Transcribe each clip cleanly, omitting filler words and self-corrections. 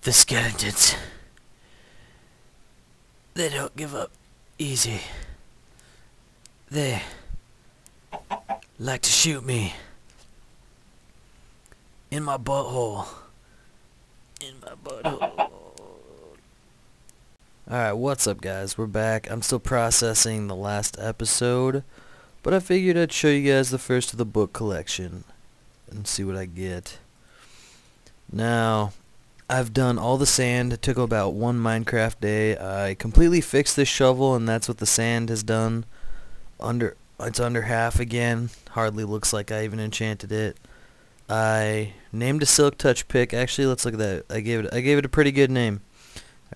The skeletons. They don't give up easy. They like to shoot me. In my butthole. In my butthole. Alright, what's up guys? We're back. I'm still processing the last episode, but I figured I'd show you guys the first of the book collection and see what I get. Now, I've done all the sand. It took about one Minecraft day. I completely fixed this shovel, and that's what the sand has done. It's under half again. Hardly looks like I even enchanted it. I named a Silk Touch pick. Actually, let's look at that. I gave it a pretty good name.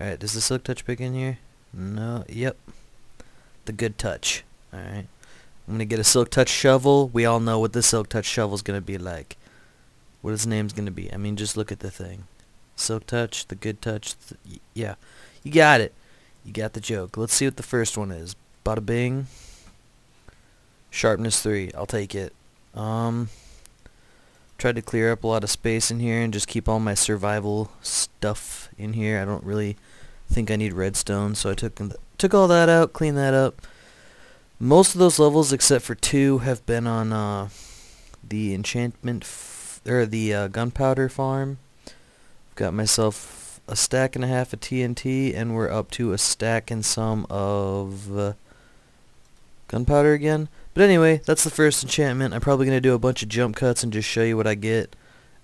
Alright, does the Silk Touch pick in here? No. Yep. The Good Touch. Alright. I'm gonna get a Silk Touch shovel. We all know what the Silk Touch shovel's gonna be like. What its name's gonna be. I mean, just look at the thing. Silk Touch, the Good Touch. Yeah. You got it. You got the joke. Let's see what the first one is. Bada bing. Sharpness 3. I'll take it. Tried to clear up a lot of space in here and just keep all my survival stuff in here. I don't really think I need redstone, so I took all that out, cleaned that up. Most of those levels, except for 2, have been on the enchantment or the gunpowder farm. I've got myself a stack and a half of TNT, and we're up to a stack and some of gunpowder again. But anyway, that's the first enchantment. I'm probably going to do a bunch of jump cuts and just show you what I get.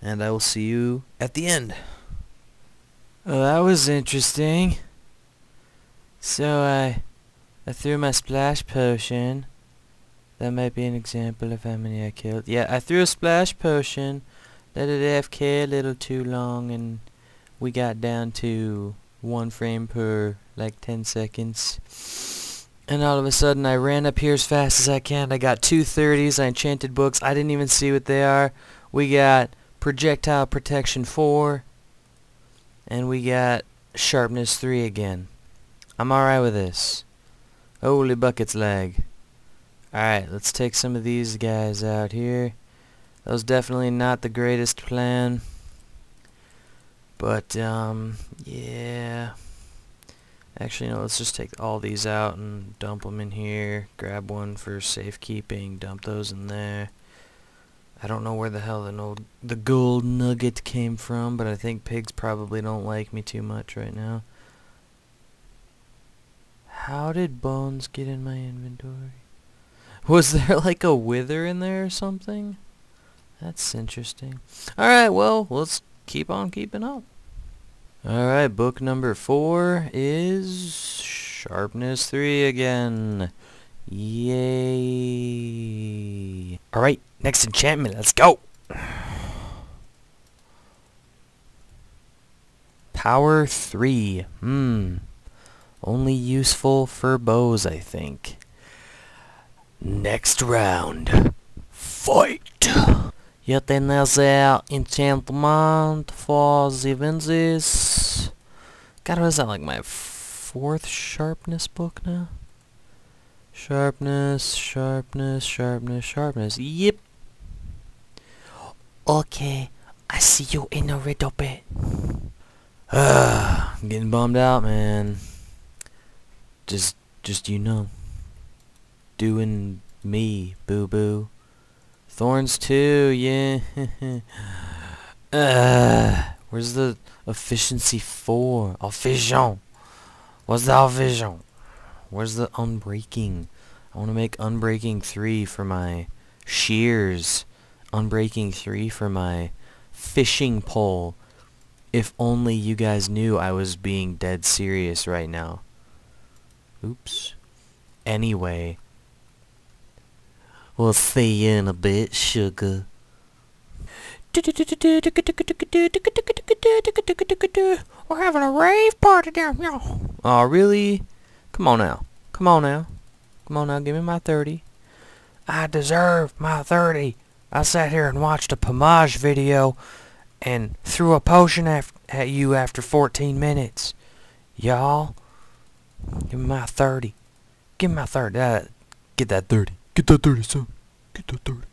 And I will see you at the end. Well, that was interesting. So I threw my splash potion. That might be an example of how many I killed. Yeah, I threw a splash potion. Let it AFK a little too long, and we got down to 1 frame per like 10 seconds. And all of a sudden I ran up here as fast as I can. I got 2 30s. I enchanted books. I didn't even see what they are. We got projectile protection 4. And we got sharpness 3 again. I'm alright with this. Holy buckets lag. Alright, let's take some of these guys out here. That was definitely not the greatest plan. But, yeah. Actually, no, let's just take all these out and dump them in here. Grab one for safekeeping. Dump those in there. I don't know where the hell the gold nugget came from, but I think pigs probably don't like me too much right now. How did bones get in my inventory? Was there like a wither in there or something? That's interesting. Alright, well, let's keep on keeping up. Alright, book number 4 is Sharpness 3 again. Yay. Alright, next enchantment, let's go. Power 3. Only useful for bows, I think. Next round. Fight. Yet another enchantment for the Winzies. God, what is that, like my 4th sharpness book now? Sharpness, sharpness, sharpness, sharpness. Yep. Okay, I see you in a little bit. I'm getting bummed out, man. Just you know. Doing me, boo-boo. Thorns 2, yeah. Where's the efficiency 4? Efficient. What's the efficient? Where's the unbreaking? I want to make unbreaking 3 for my shears. Unbreaking 3 for my fishing pole. If only you guys knew I was being dead serious right now. Oops. Anyway. We'll see you in a bit, sugar. We're having a rave party down here. Oh, really? Come on now. Come on now. Come on now, give me my 30. I deserve my 30. I sat here and watched a Pomage video and threw a potion at you after 14 minutes. Y'all, give me my 30. Give me my 30. Get that 30. Get that 30, son. Get that 30.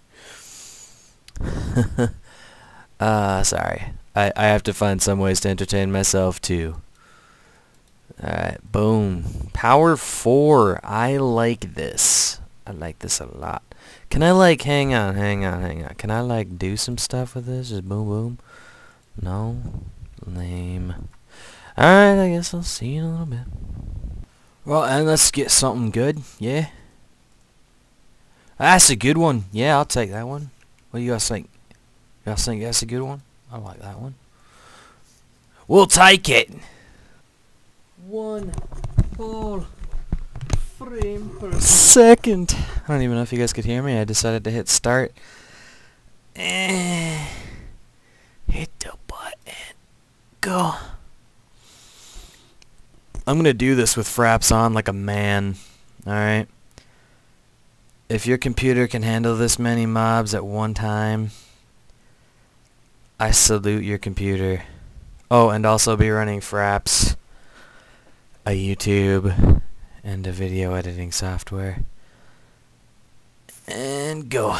Sorry. I have to find some ways to entertain myself too. Alright, boom. Power 4. I like this. I like this a lot. Can I like, hang on. Can I like do some stuff with this? Just boom boom? No? Lame. Alright, I guess I'll see you in a little bit. Well, and let's get something good, yeah? That's a good one. Yeah, I'll take that one. What do you guys think? You guys think that's a good one? I like that one. We'll take it! One whole frame per second. I don't even know if you guys could hear me. I decided to hit start. Hit the button. Go. I'm gonna do this with fraps on like a man. Alright? If your computer can handle this many mobs at one time, I salute your computer. Oh, and also be running fraps, a YouTube, and a video editing software. And go.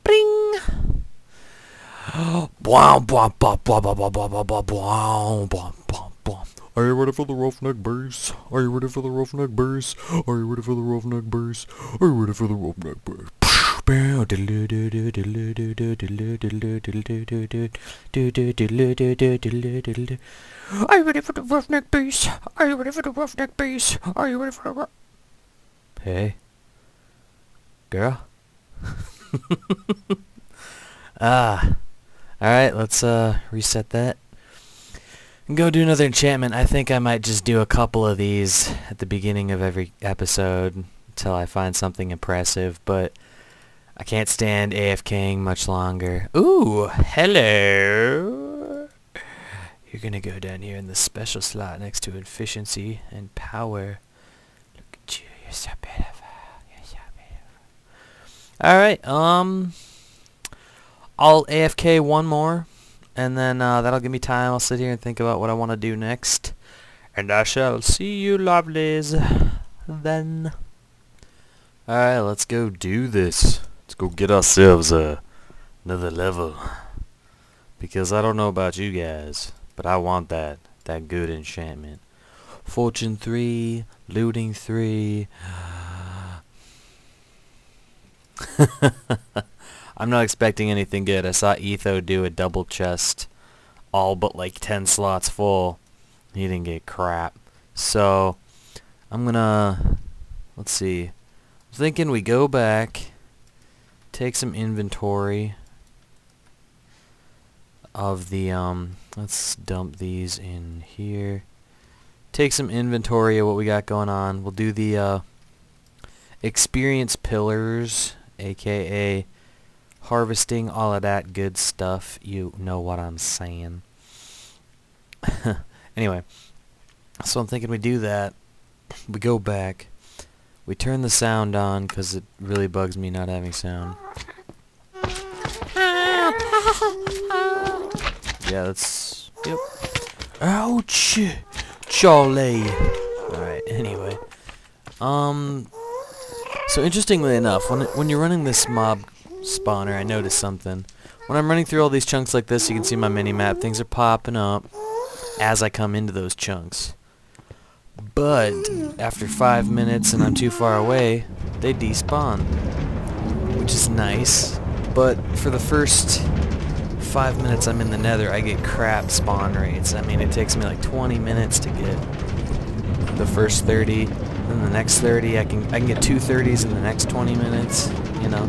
Bing! Blah, blah, blah, blah, blah, blah, blah, blah, blah, blah, blah, blah. Are you ready for the roughneck bass? Are you ready for the roughneck bass? Are you ready for the roughneck bass? Are you ready for the roughneck bass? Are you ready for the roughneck bass? Are you ready for the roughneck bass? Are you ready for the rough... Hey. Girl? Alright, let's reset that. And go do another enchantment. I think I might just do a couple of these at the beginning of every episode until I find something impressive, but I can't stand AFKing much longer. Ooh, hello. You're gonna go down here in the special slot next to efficiency and power. Look at you, you're so beautiful. You're so beautiful. Alright, I'll AFK one more, and then that'll give me time. I'll sit here and think about what I want to do next. And I shall see you lovelies then. Alright, let's go do this. Let's go get ourselves another level. Because I don't know about you guys, but I want that good enchantment. Fortune 3, looting 3. I'm not expecting anything good. I saw Etho do a double chest, all but like 10 slots full. He didn't get crap. So, I'm gonna, let's see. I'm thinking we go back, take some inventory of the, let's dump these in here. Take some inventory of what we got going on. We'll do the, experience pillars, aka harvesting, all of that good stuff. You know what I'm saying. Anyway, so I'm thinking we do that. We go back. We turn the sound on because it really bugs me not having sound. Yeah, that's... Yep. Ouch! Charlie! Alright, anyway. So interestingly enough, when you're running this mob spawner, I noticed something. When I'm running through all these chunks like this, you can see my mini-map. Things are popping up as I come into those chunks. But after 5 minutes and I'm too far away, they despawn, which is nice. But for the first 5 minutes I'm in the nether, I get crap spawn rates. I mean, it takes me like 20 minutes to get the first 30. Then the next 30, I can get 2 30s in the next 20 minutes. You know,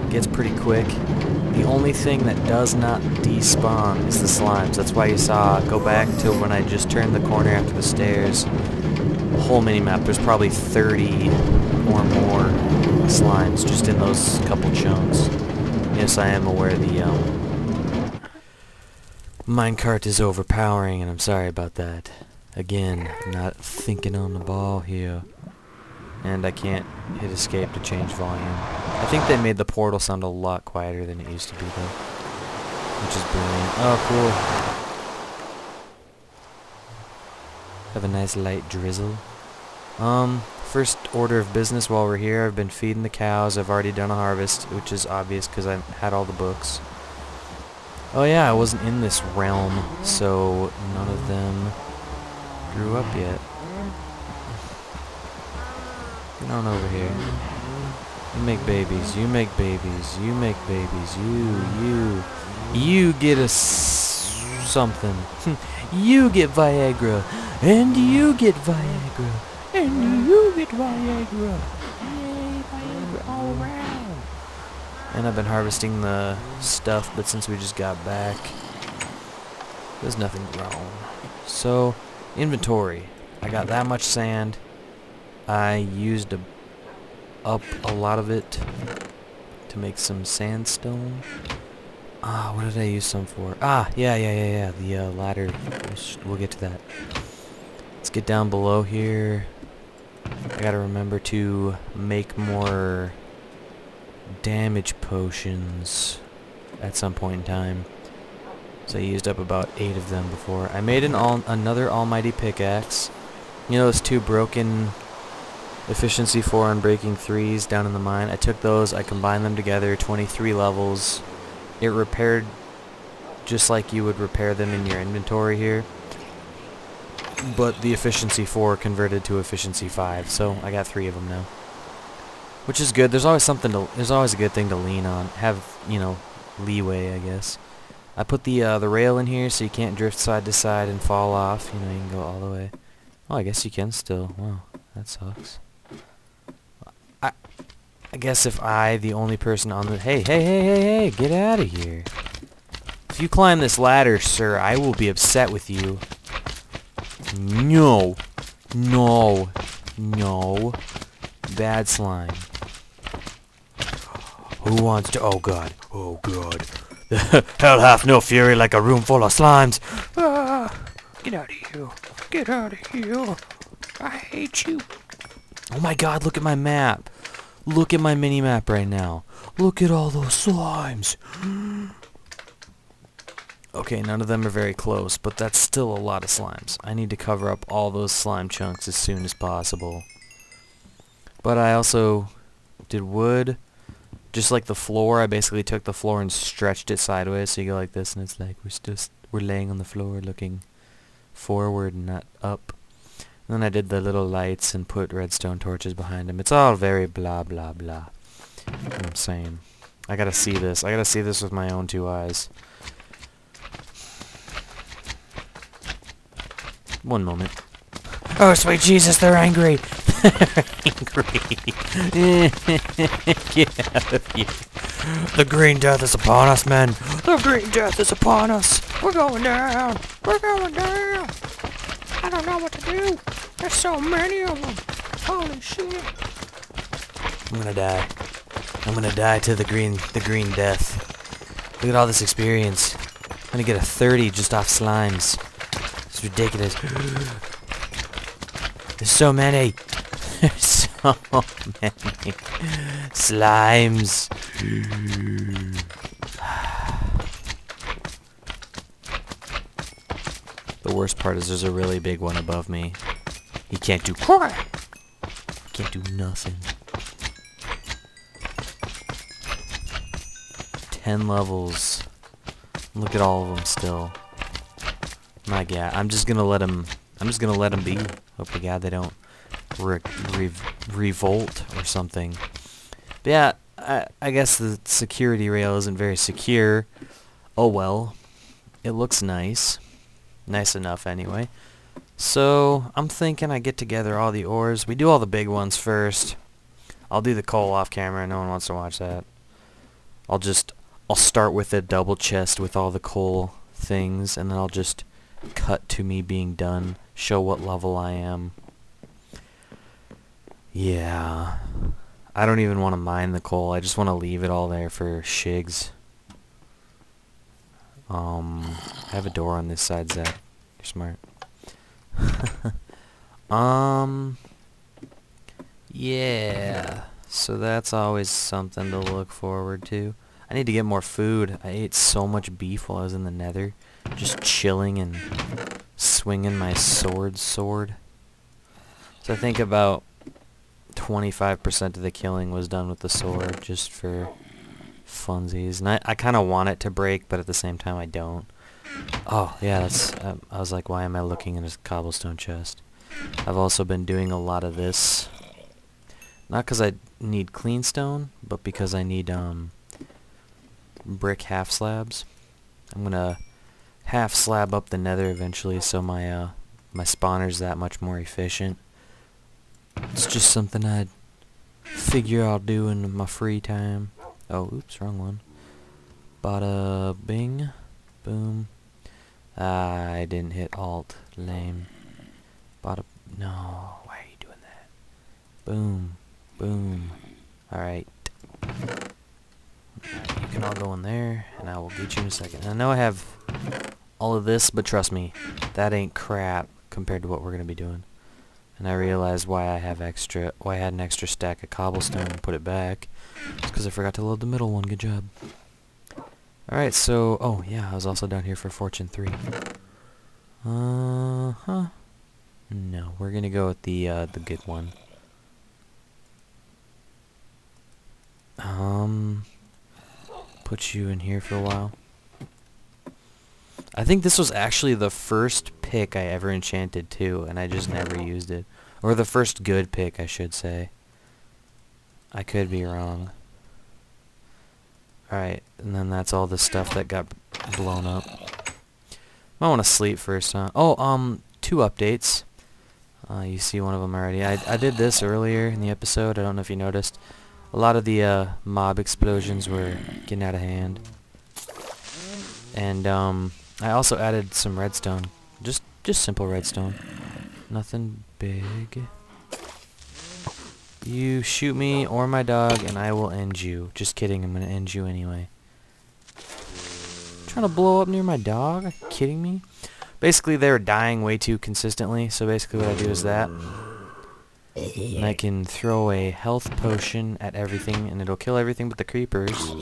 it gets pretty quick. The only thing that does not despawn is the slimes. That's why you saw, go back to when I just turned the corner after the stairs. The whole mini-map, there's probably 30 or more slimes just in those couple chunks. Yes, I am aware the minecart is overpowering, and I'm sorry about that. Again, not thinking on the ball here. And I can't hit escape to change volume. I think they made the portal sound a lot quieter than it used to be, though. Which is brilliant. Oh, cool. Have a nice light drizzle. first order of business while we're here, I've been feeding the cows. I've already done a harvest, which is obvious because I had all the books. Oh yeah, I wasn't in this realm, so none of them grew up yet. Get on over here. You make babies, you make babies, you make babies, you get a something. You get Viagra, and you get Viagra, and you get Viagra. Yay, Viagra all around. And I've been harvesting the stuff, but since we just got back, there's nothing grown. So, inventory. I got that much sand. I used up a lot of it to make some sandstone. What did I use some for? Yeah. The ladder. We'll get to that. Let's get down below here. I gotta remember to make more damage potions at some point in time. So I used up about 8 of them before. I made another almighty pickaxe. You know those 2 broken efficiency 4 and breaking 3s down in the mine? I took those, I combined them together, 23 levels. It repaired just like you would repair them in your inventory here. But the efficiency 4 converted to efficiency 5, so I got 3 of them now. Which is good. There's always a good thing to lean on. Have, you know, leeway, I guess. I put the rail in here so you can't drift side to side and fall off. You know, you can go all the way. Oh, I guess you can still. Wow, that sucks. I guess if the only person on the... Hey, get out of here. If you climb this ladder, sir, I will be upset with you. No. Bad slime. Who wants to... Oh, God. Hell hath no fury like a room full of slimes. Get out of here. Get out of here. I hate you. Oh, my God, look at my map. Look at my mini-map right now. Look at all those slimes. Okay, none of them are very close, but that's still a lot of slimes. I need to cover up all those slime chunks as soon as possible. But I also did wood. Just like the floor, I basically took the floor and stretched it sideways, so you go like this, and it's like we're laying on the floor looking forward and not up. And then I did the little lights and put redstone torches behind them. It's all very blah blah blah. You know what I'm saying? I gotta see this. I gotta see this with my own 2 eyes. One moment. Oh, sweet Jesus, they're angry! They're angry. Get out of here. The green death is upon us, men. The green death is upon us. We're going down. We're going down. I don't know what to do. There's so many of them. Holy shit. I'm gonna die. I'm gonna die to the green death. Look at all this experience. I'm gonna get a 30 just off slimes. It's ridiculous. There's so many. There's so many slimes. The worst part is there's a really big one above me. He can't do crap. Can't do nothing. 10 levels. Look at all of them still. My God, I'm just gonna let him be. Hope to God they don't revolt or something. But yeah, I guess the security rail isn't very secure. Oh well. It looks nice. Nice enough anyway. So, I'm thinking I get together all the ores. We do all the big ones first. I'll do the coal off camera. No one wants to watch that. I'll start with a double chest with all the coal things, and then I'll just cut to me being done. Show what level I am. Yeah. I don't even want to mine the coal. I just want to leave it all there for shigs. I have a door on this side, Zach. You're smart. Yeah. So that's always something to look forward to. I need to get more food. I ate so much beef while I was in the nether. Just chilling and swinging my sword. So I think about 25% of the killing was done with the sword, just for funsies. And I kind of want it to break, but at the same time I don't. Oh, yeah, that's... I was like, why am I looking in a cobblestone chest? I've also been doing a lot of this. Not because I need clean stone, but because I need brick half slabs. I'm gonna half slab up the nether eventually, so my my spawner's that much more efficient. It's just something I'd figure I'll do in my free time. Oh, oops, wrong one. Bada bing, boom. I didn't hit Alt. Lame. Bada. No, why are you doing that? Boom, boom. All right. You can all go in there, and I will get you in a second. And I know I have all of this, but trust me, that ain't crap compared to what we're gonna be doing. And I realized why I had an extra stack of cobblestone and put it back. It's because I forgot to load the middle one. Good job. Alright, so... Oh, yeah, I was also down here for Fortune 3. No, we're gonna go with the good one. Put you in here for a while. I think this was actually the first pick I ever enchanted too, and I just never used it. Or the first good pick, I should say. I could be wrong. Alright, and then that's all the stuff that got blown up. I want to sleep first, huh? Oh, 2 updates. You see one of them already. I did this earlier in the episode. I don't know if you noticed. A lot of the mob explosions were getting out of hand. And I also added some redstone. Just simple redstone. Nothing big. You shoot me or my dog and I will end you. Just kidding, I'm gonna end you anyway. Trying to blow up near my dog? Are you kidding me? Basically they were dying way too consistently, so basically what I do is that. And I can throw a health potion at everything and it'll kill everything but the creepers.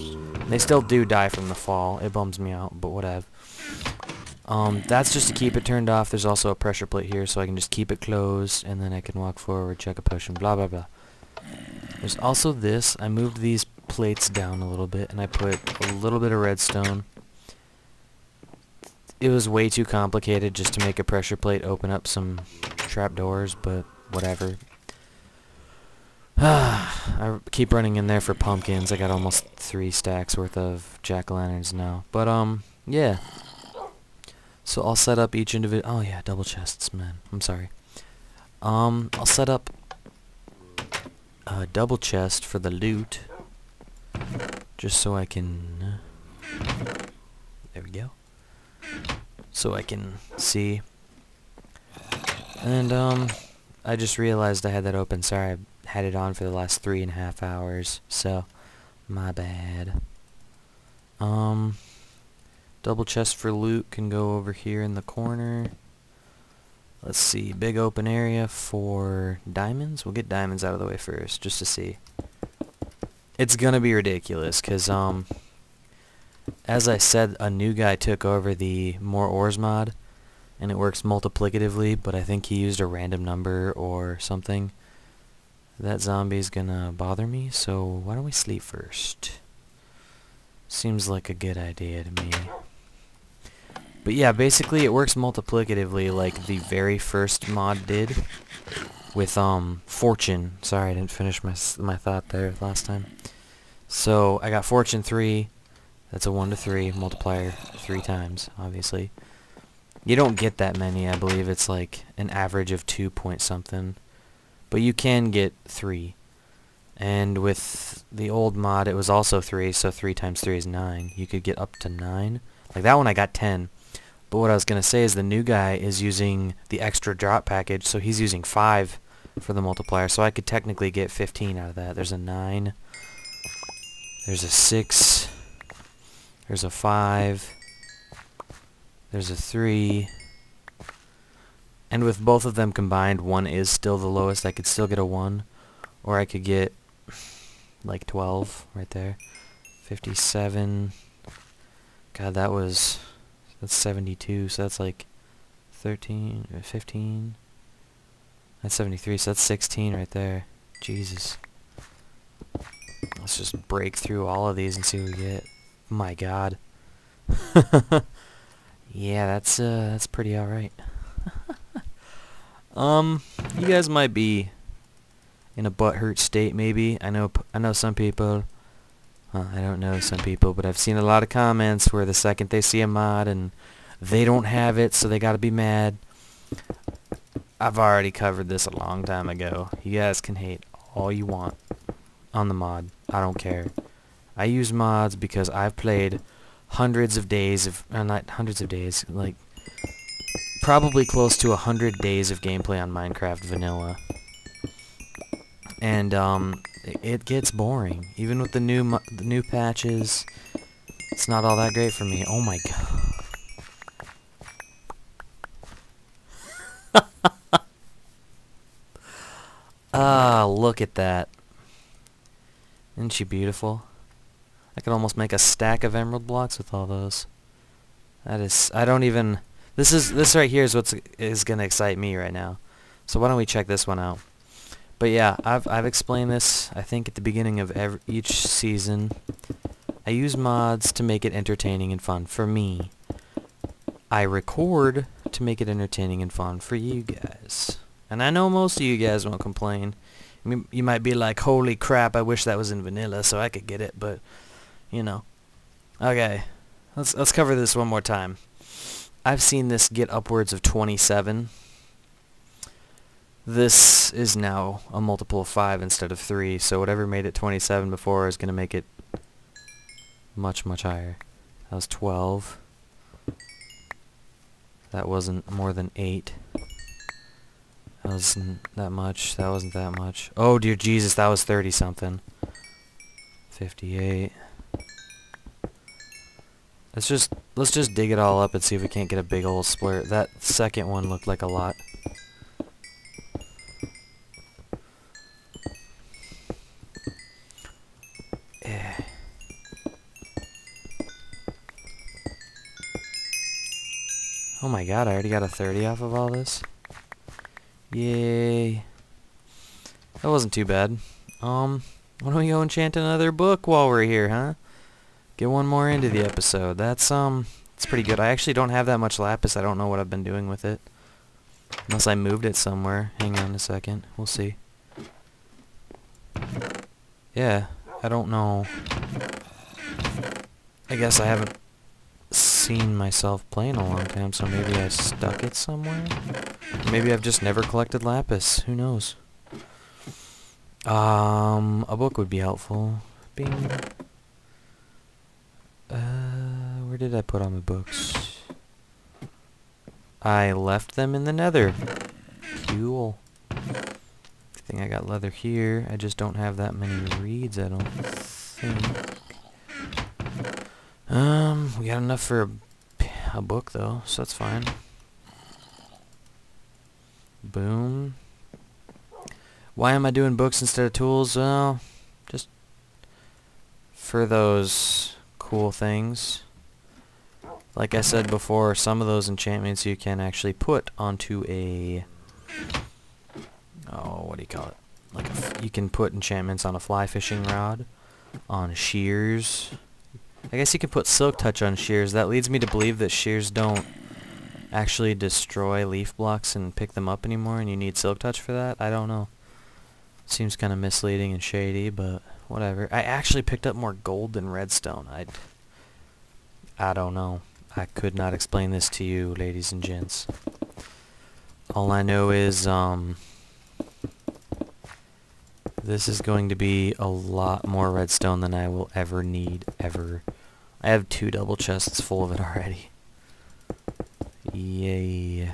They still do die from the fall. It bums me out, but whatever. That's just to keep it turned off. There's also a pressure plate here, so I can just keep it closed, and then I can walk forward, check a potion, blah blah blah. There's also this. I moved these plates down a little bit, and I put a little bit of redstone. It was way too complicated just to make a pressure plate open up some trapdoors, but whatever. I keep running in there for pumpkins. I got almost 3 stacks worth of jack-o'-lanterns now. But, yeah. So I'll set up each individual... Oh, yeah, double chests, man. I'm sorry. I'll set up a double chest for the loot. Just so I can... there we go. So I can see. And, I just realized I had that open. Sorry, I had it on for the last 3.5 hours. So, my bad. Double chest for loot can go over here in the corner. Let's see, big open area for diamonds. We'll get diamonds out of the way first, just to see. It's gonna be ridiculous, cause as I said, a new guy took over the more ores mod, and it works multiplicatively, but I think he used a random number or something. That zombie's gonna bother me, so why don't we sleep first? Seems like a good idea to me. But yeah, basically it works multiplicatively like the very first mod did with Fortune. Sorry, I didn't finish my thought there last time. So I got Fortune 3. That's a 1 to 3 multiplier 3 times, obviously. You don't get that many, I believe it's like an average of 2 point something. But you can get 3. And with the old mod it was also 3, so 3 times 3 is 9. You could get up to 9. Like that one I got 10. But what I was going to say is the new guy is using the extra drop package, so he's using 5 for the multiplier, so I could technically get 15 out of that. There's a 9. There's a 6. There's a 5. There's a 3. And with both of them combined, 1 is still the lowest. I could still get a 1. Or I could get like 12 right there. 57. God, that's 72, so that's like 13 or 15. That's 73, so that's 16 right there. Jesus. Let's just break through all of these and see what we get. My God. Yeah, that's pretty alright. You guys might be in a butthurt state, maybe. I know some people. I don't know some people, but I've seen a lot of comments where the second they see a mod and they don't have it, so they gotta be mad. I've already covered this a long time ago. You guys can hate all you want on the mod. I don't care. I use mods because I've played hundreds of days of, not hundreds of days, like probably close to 100 days of gameplay on Minecraft Vanilla. And it gets boring. Even with the new patches, it's not all that great for me. Oh my God. Ah, look at that. Isn't she beautiful? I could almost make a stack of emerald blocks with all those. That is, I don't even, this right here is what's gonna excite me right now. So why don't we check this one out? But yeah, I've explained this, I think, at the beginning of each season. I use mods to make it entertaining and fun for me. I record to make it entertaining and fun for you guys. And I know most of you guys won't complain. I mean, you might be like, holy crap, I wish that was in vanilla so I could get it, but, you know. Okay, let's cover this one more time. I've seen this get upwards of 27. This is now a multiple of 5 instead of 3, so whatever made it 27 before is going to make it much, much higher. That was 12. That wasn't more than 8. That wasn't that much. That wasn't that much. Oh dear Jesus, that was 30 something. 58. Let's just dig it all up and see if we can't get a big old splurt. That second one looked like a lot. Oh my God, I already got a 30 off of all this. Yay. That wasn't too bad. Why don't we go enchant another book while we're here, huh? Get one more into the episode. That's it's pretty good. I actually don't have that much lapis. I don't know what I've been doing with it. Unless I moved it somewhere. Hang on a second. We'll see. Yeah, I don't know. I guess I haven't seen myself play in a long time, so maybe I stuck it somewhere? Or maybe I've just never collected lapis. Who knows? A book would be helpful. Bing. Where did I put all my books? I left them in the nether. Cool. I think I got leather here. I just don't have that many reeds, I don't think. We got enough for a book though, so that's fine. Boom. Why am I doing books instead of tools? Well, just for those cool things. Like I said before, some of those enchantments you can actually put onto a... oh, what do you call it? Like you can put enchantments on a fly fishing rod, on shears. I guess you can put silk touch on shears. That leads me to believe that shears don't actually destroy leaf blocks and pick them up anymore, and you need silk touch for that. I don't know. Seems kind of misleading and shady, but whatever. I actually picked up more gold than redstone. I don't know. I could not explain this to you, ladies and gents. All I know is this is going to be a lot more redstone than I will ever need, ever. I have 2 double chests full of it already. Yay.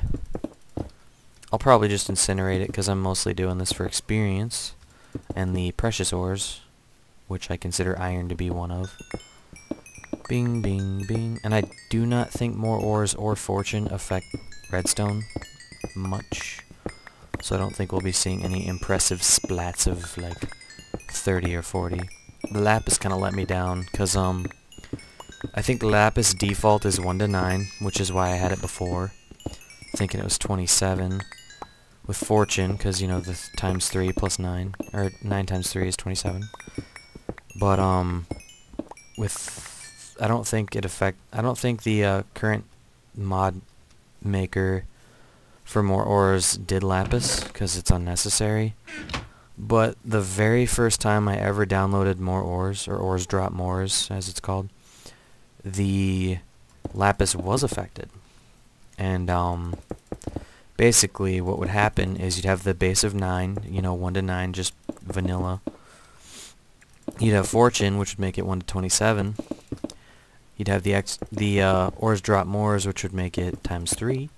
I'll probably just incinerate it because I'm mostly doing this for experience. And the precious ores, which I consider iron to be one of. Bing, bing, bing. And I do not think more ores or fortune affect redstone much. So I don't think we'll be seeing any impressive splats of like 30 or 40. The lapis kind of let me down because I think the lapis default is 1 to 9, which is why I had it before, thinking it was 27. with fortune, because, you know, the times 3 plus 9, or 9 times 3 is 27. But, with, I don't think the, current mod maker for more ores did lapis, because it's unnecessary. But the very first time I ever downloaded more ores, or ores drop mores, as it's called, the lapis was affected. And, basically what would happen is you'd have the base of 9, you know, 1 to 9, just vanilla. You'd have fortune, which would make it 1 to 27. You'd have the ores drop mores, which would make it times 3.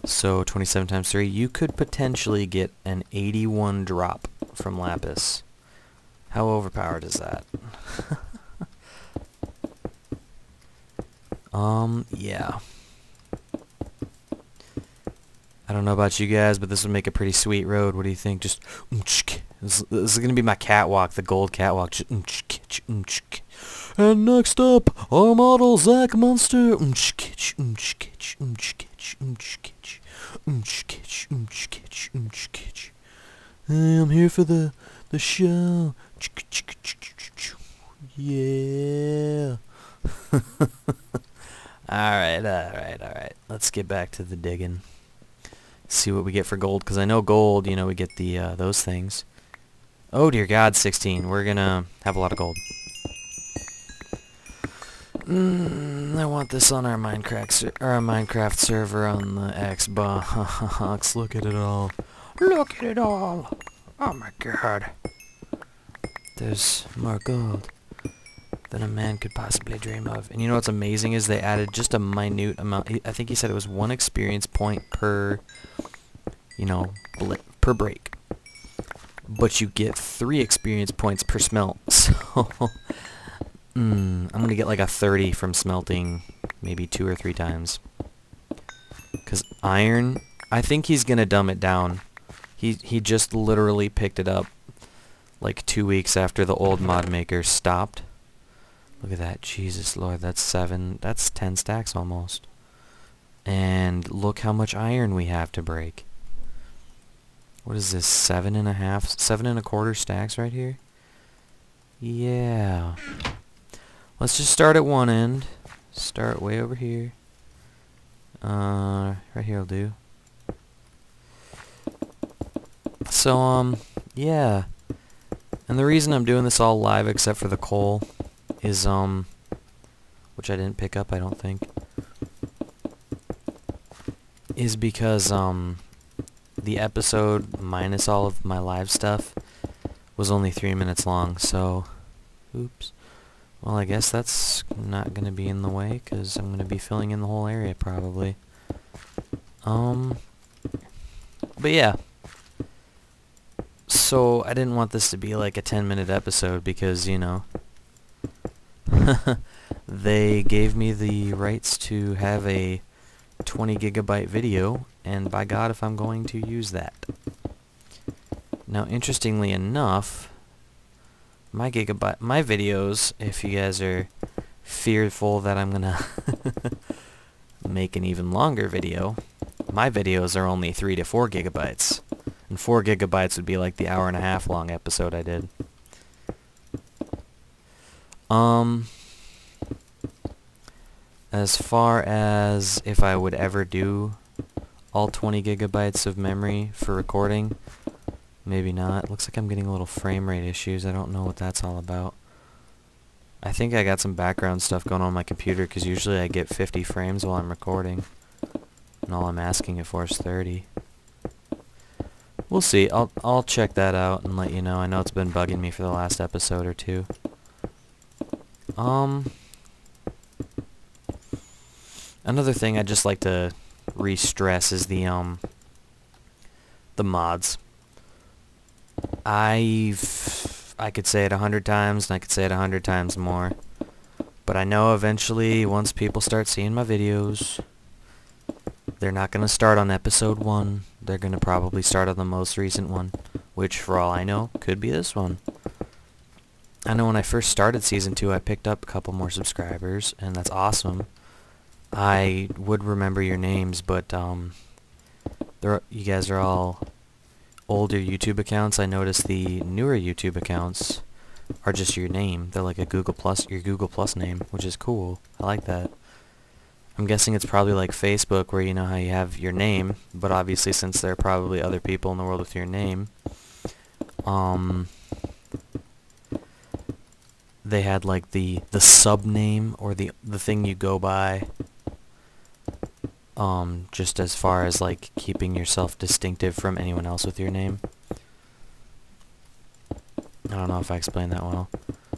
So 27 times 3, you could potentially get an 81 drop from lapis. How overpowered is that? Yeah. I don't know about you guys, but this would make a pretty sweet road. What do you think? Just this is gonna be my catwalk, the gold catwalk. Just, and next up, our model Zachmunzter. Hey, I'm here for the show. Yeah. Alright. Let's get back to the digging. See what we get for gold, because I know gold, you know, we get the, those things. Oh dear God, 16. We're gonna have a lot of gold. I want this on our Minecraft server on the Xbox. Look at it all. Look at it all. Oh my God. There's more gold than a man could possibly dream of. And you know what's amazing is they added just a minute amount. I think he said it was 1 experience point per, you know, per break. But you get 3 experience points per smelt. So, I'm gonna get like a 30 from smelting maybe 2 or 3 times. Because iron, I think he's gonna dumb it down. He just literally picked it up like 2 weeks after the old mod maker stopped. Look at that. Jesus Lord, that's 10 stacks almost. And look how much iron we have to break. What is this, 7.25 stacks right here? Yeah. Let's just start at one end. Start way over here. Right here will do. So, yeah. And the reason I'm doing this all live except for the coal is, which I didn't pick up, I don't think, is because, the episode, minus all of my live stuff, was only 3 minutes long, so, oops. Well, I guess that's not gonna be in the way, because I'm gonna be filling in the whole area, probably. But yeah. So, I didn't want this to be like a 10-minute episode, because, you know, they gave me the rights to have a 20 gigabyte video, and by God if I'm going to use that. Now, interestingly enough, my videos, if you guys are fearful that I'm gonna make an even longer video, my videos are only 3 to 4 gigabytes. And 4 gigabytes would be like the hour-and-a-half long episode I did. As far as if I would ever do all 20 gigabytes of memory for recording, maybe not. Looks like I'm getting a little frame rate issues. I don't know what that's all about. I think I got some background stuff going on my computer, because usually I get 50 frames while I'm recording. And all I'm asking it for is 30. We'll see. I'll check that out and let you know. I know it's been bugging me for the last episode or two. Another thing I'd just like to re-stress is the mods. I could say it 100 times, and I could say it 100 times more. But I know eventually, once people start seeing my videos, they're not going to start on episode 1. They're going to probably start on the most recent one, which, for all I know, could be this one. I know when I first started Season 2, I picked up a couple more subscribers, and that's awesome. I would remember your names, but the you guys are all older YouTube accounts. I noticed the newer YouTube accounts are just your name. They're like a Google Plus, your Google Plus name, which is cool. I like that. I'm guessing it's probably like Facebook, where you know how you have your name, but obviously since there are probably other people in the world with your name, they had like the sub name, or the thing you go by, just as far as like keeping yourself distinctive from anyone else with your name. I don't know if I explained that well.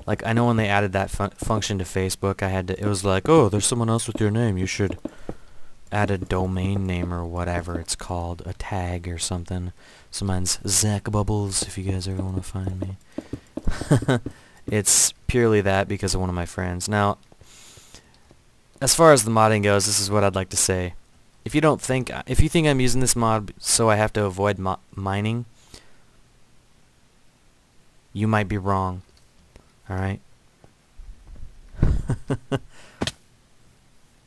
Like, I know when they added that function to Facebook, it was like, oh, there's someone else with your name, you should add a domain name or whatever it's called, a tag or something. So mine's Zach Bubbles, if you guys ever want to find me. It's purely that because of one of my friends. Now, as far as the modding goes, this is what I'd like to say. If you think I'm using this mod so I have to avoid mining, you might be wrong. Alright?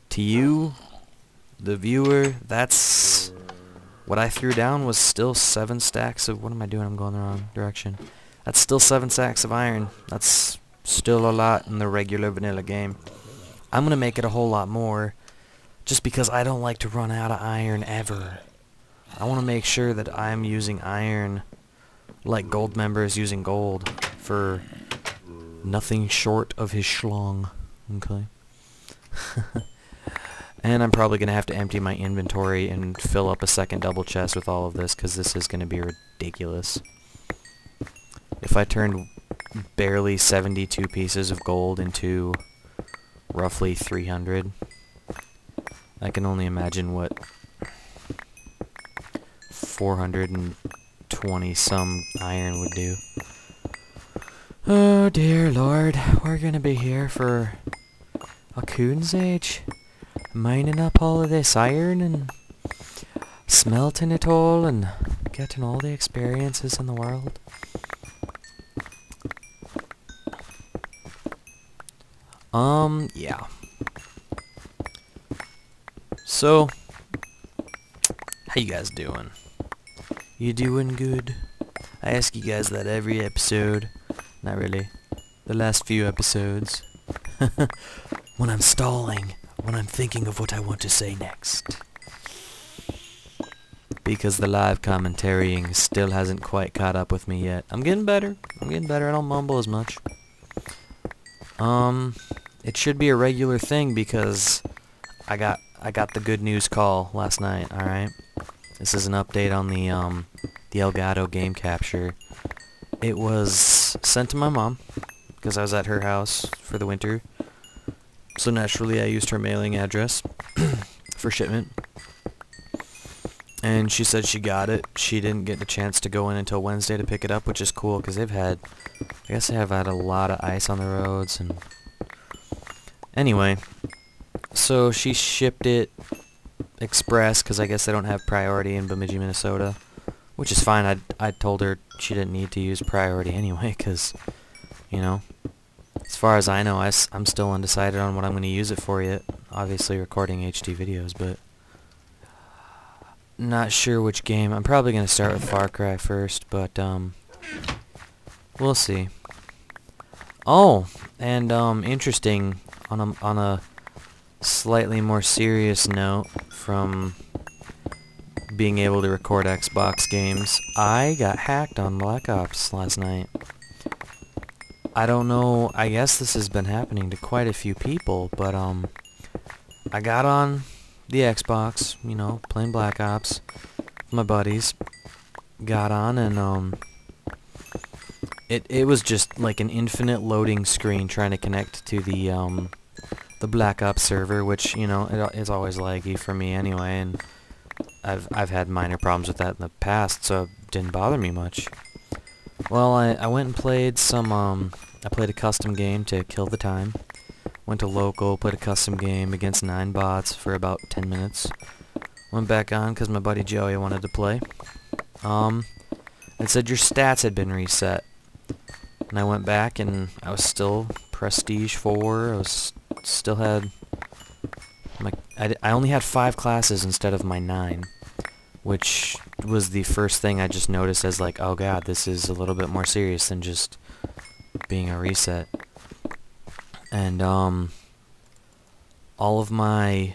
To you, the viewer, that's what I threw down was still 7 stacks of... What am I doing? I'm going the wrong direction. That's still 7 stacks of iron. That's still a lot in the regular vanilla game. I'm gonna make it a whole lot more, just because I don't like to run out of iron ever. I want to make sure that I'm using iron like gold member is using gold for nothing short of his schlong. Okay. And I'm probably going to have to empty my inventory and fill up a second double chest with all of this, because this is going to be ridiculous. If I turned barely 72 pieces of gold into roughly 300, I can only imagine what 420 some iron would do. Oh dear Lord, we're gonna be here for a coon's age, mining up all of this iron and smelting it all and getting all the experiences in the world. Yeah. So, how you guys doing? You doing good? I ask you guys that every episode. Not really. The last few episodes. When I'm stalling. When I'm thinking of what I want to say next. Because the live commentarying still hasn't quite caught up with me yet. I'm getting better. I don't mumble as much. It should be a regular thing because I got the good news call last night, alright? This is an update on the Elgato game capture. It was sent to my mom because I was at her house for the winter. So naturally I used her mailing address for shipment. And she said she got it. She didn't get the chance to go in until Wednesday to pick it up, which is cool because I guess they have had a lot of ice on the roads. And anyway, so she shipped it express because I guess they don't have priority in Bemidji, Minnesota, which is fine. I told her she didn't need to use priority anyway because, you know, as far as I know, I'm still undecided on what I'm going to use it for yet. Obviously recording HD videos, but not sure which game. I'm probably going to start with Far Cry first, but we'll see. Oh, and interesting, on a slightly more serious note, from being able to record Xbox games, I got hacked on Black Ops last night. I don't know, I guess this has been happening to quite a few people, but I got on the Xbox, you know, playing Black Ops with my buddies, got on, and it was just like an infinite loading screen trying to connect to the Black Ops server, which, you know, it's always laggy for me anyway, and I've had minor problems with that in the past, so it didn't bother me much. Well, I went and played I played a custom game to kill the time. Went to local, played a custom game against 9 bots for about 10 minutes. Went back on because my buddy Joey wanted to play. It said your stats had been reset. And I went back and I was still Prestige 4. Still had I only had 5 classes instead of my 9. which was the first thing I just noticed as like, oh god, this is a little bit more serious than just being a reset. And all of my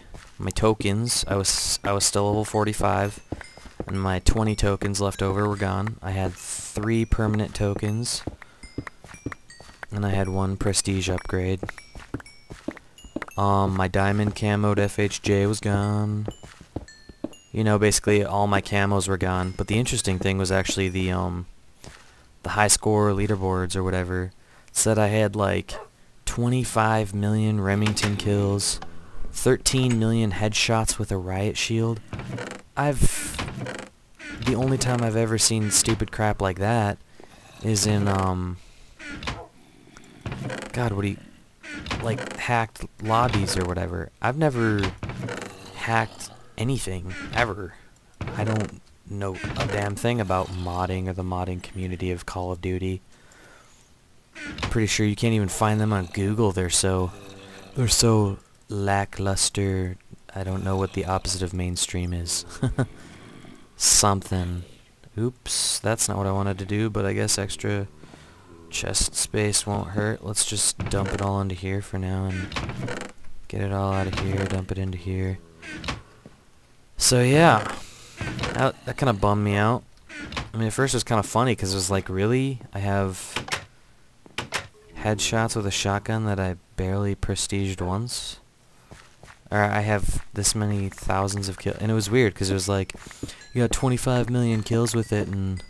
tokens, I was still level 45, and my 20 tokens left over were gone. I had 3 permanent tokens, and I had 1 prestige upgrade. My diamond camoed FHJ was gone. You know, basically all my camos were gone. But the interesting thing was actually the high score leaderboards or whatever. It said I had like 25 million Remington kills, 13 million headshots with a riot shield. The only time I've ever seen stupid crap like that is in God, what do you, like, hacked lobbies or whatever. I've never hacked anything ever. I don't know a damn thing about modding or the modding community of Call of Duty. Pretty sure you can't even find them on Google. They're so lackluster. I don't know what the opposite of mainstream is. Something. Oops, that's not what I wanted to do, but I guess extra chest space won't hurt. Let's just dump it all into here for now and get it all out of here, dump it into here. So yeah, that kind of bummed me out. I mean, at first it was kind of funny because it was like, really? I have headshots with a shotgun that I barely prestiged once? Or I have this many thousands of kills. And it was weird because it was like, you got 25 million kills with it and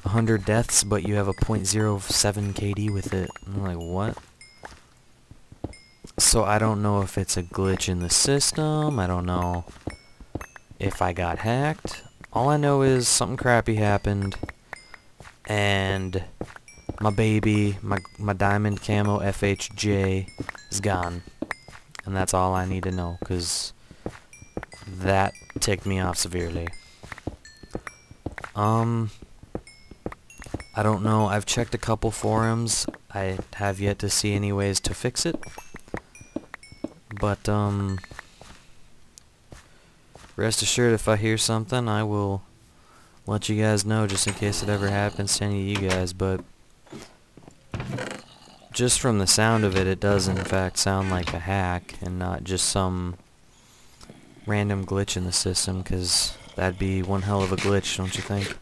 100 deaths, but you have a .07 KD with it. And I'm like, what? So I don't know if it's a glitch in the system. I don't know if I got hacked. All I know is something crappy happened, and my baby, my diamond camo FHJ is gone. And that's all I need to know, because that ticked me off severely. I don't know. I've checked a couple forums. I have yet to see any ways to fix it. But, rest assured, if I hear something, I will let you guys know, just in case it ever happens to any of you guys. But just from the sound of it, it does in fact sound like a hack and not just some random glitch in the system, because that'd be one hell of a glitch, don't you think?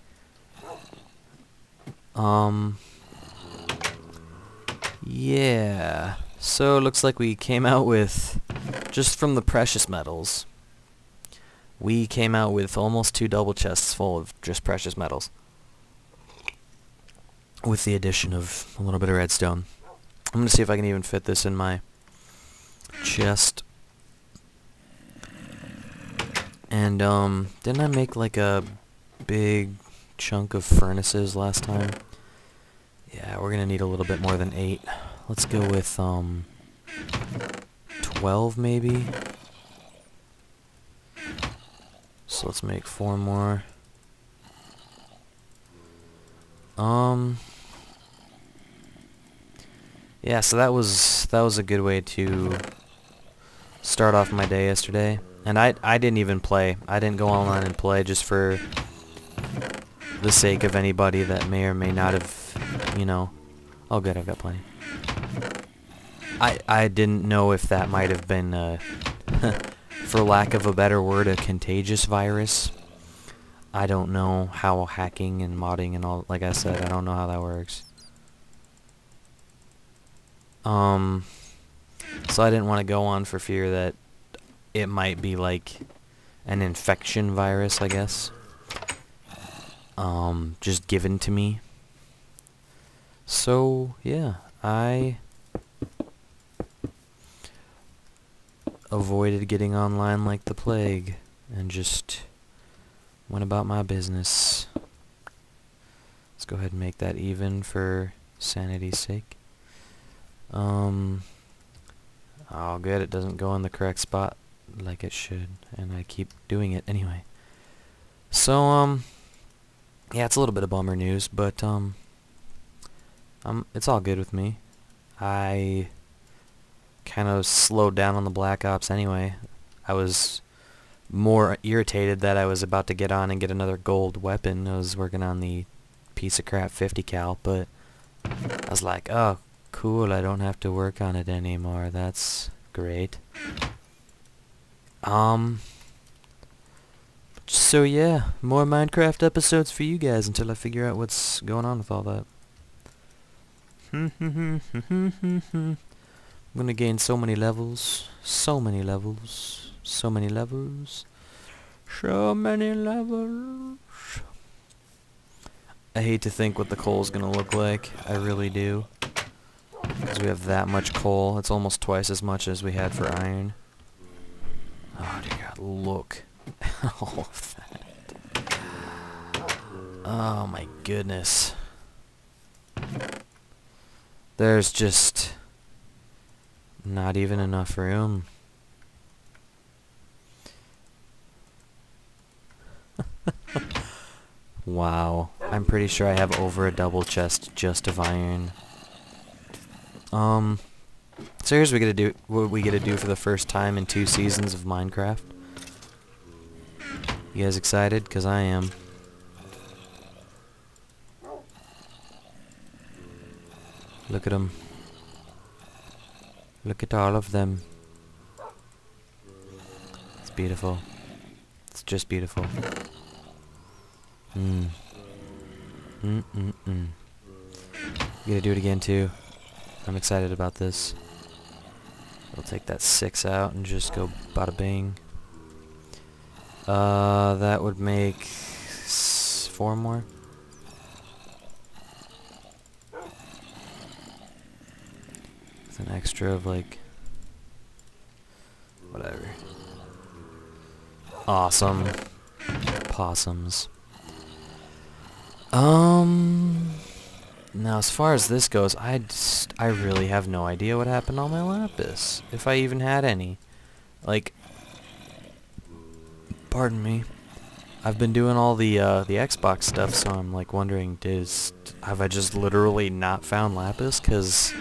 Yeah, so it looks like we came out with, just from the precious metals, we came out with almost 2 double chests full of just precious metals, with the addition of a little bit of redstone. I'm gonna see if I can even fit this in my chest. And didn't I make like a big chunk of furnaces last time? Yeah, we're gonna need a little bit more than 8. Let's go with 12 maybe. So let's make 4 more. Yeah, so that was a good way to start off my day yesterday. And I didn't even play. I didn't go online and play, just for the sake of anybody that may or may not have, you know. Oh good, I've got plenty. I didn't know if that might have been, for lack of a better word, a contagious virus. I don't know how hacking and modding and all, like I said, I don't know how that works. So I didn't want to go on for fear that it might be like an infection virus, I guess. Just given to me. So, yeah, I avoided getting online like the plague and just went about my business. Let's go ahead and make that even for sanity's sake. Oh good, it doesn't go in the correct spot like it should, and I keep doing it anyway. So, yeah, it's a little bit of bummer news, but, it's all good with me. I kind of slowed down on the Black Ops anyway. I was more irritated that I was about to get on and get another gold weapon. I was working on the piece of crap 50 cal, but I was like, oh, cool, I don't have to work on it anymore. That's great. So yeah, more Minecraft episodes for you guys until I figure out what's going on with all that. I'm gonna gain so many levels, so many levels, so many levels, so many levels. I hate to think what the coal's gonna look like. I really do. Because we have that much coal. It's almost twice as much as we had for iron. Oh dear God, look. All of that. Oh my goodness. There's just not even enough room. Wow. I'm pretty sure I have over a double chest just of iron. So here's what we get to do for the first time in 2 seasons of Minecraft. You guys excited? 'Cause I am. Look at them. Look at all of them. It's beautiful. It's just beautiful. You gotta do it again too. I'm excited about this. We'll take that 6 out and just go bada bing. That would make 4 more. With an extra of like whatever. Awesome. Possums. Now as far as this goes, I really have no idea what happened to all my lapis, if I even had any. Like, pardon me. I've been doing all the Xbox stuff, so I'm like wondering, have I just literally not found lapis? 'Cause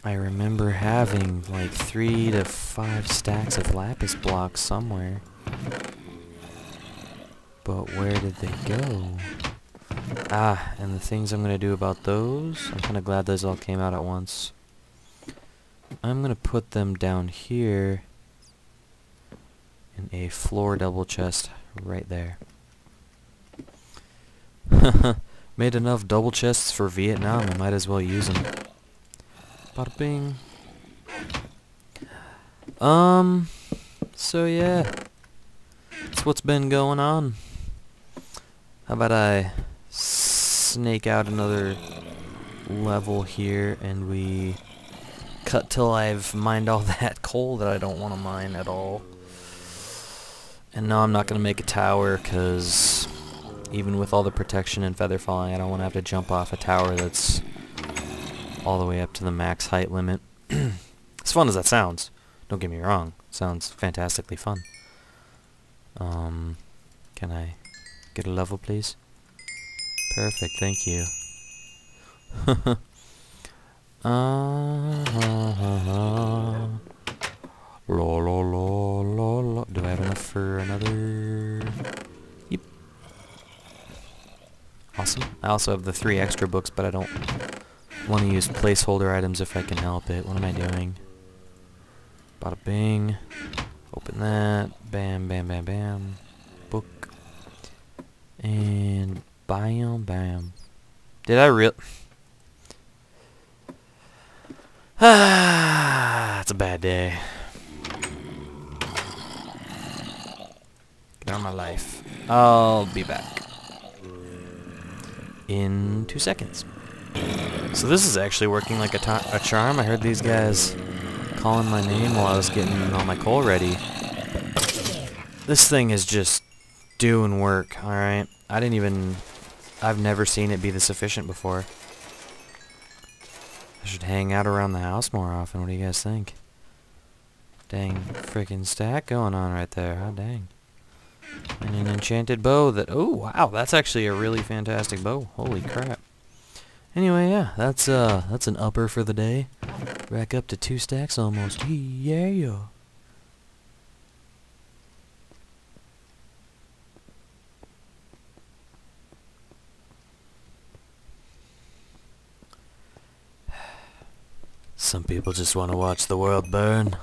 I remember having like 3 to 5 stacks of lapis blocks somewhere. But where did they go? Ah, and the things I'm gonna do about those, I'm kinda glad those all came out at once. I'm gonna put them down here in a floor double chest right there. Made enough double chests for Vietnam, I might as well use them. Bada bing. So yeah. That's what's been going on. How about I snake out another level here and we cut till I've mined all that coal that I don't want to mine at all. And no, I'm not going to make a tower because even with all the protection and feather falling, I don't want to have to jump off a tower that's all the way up to the max height limit. As fun as that sounds, don't get me wrong, it sounds fantastically fun. Can I get a level, please? Perfect, thank you. Do I have enough for another? Yep. Awesome. I also have the 3 extra books, but I don't want to use placeholder items if I can help it. What am I doing? Bada bing. Open that. Bam, bam, bam, bam. Book. And bam, bam. Did I it's a bad day. Get out of my life. I'll be back in 2 seconds. So this is actually working like a charm. I heard these guys calling my name while I was getting all my coal ready. This thing is just doing work, alright? I've never seen it be this efficient before. I should hang out around the house more often. What do you guys think? Dang freaking stack going on right there. Oh, dang. And an enchanted bow that... Oh, wow. That's actually a really fantastic bow. Holy crap. Anyway, yeah. That's an upper for the day. Back up to 2 stacks almost. Yeah. Some people just want to watch the world burn.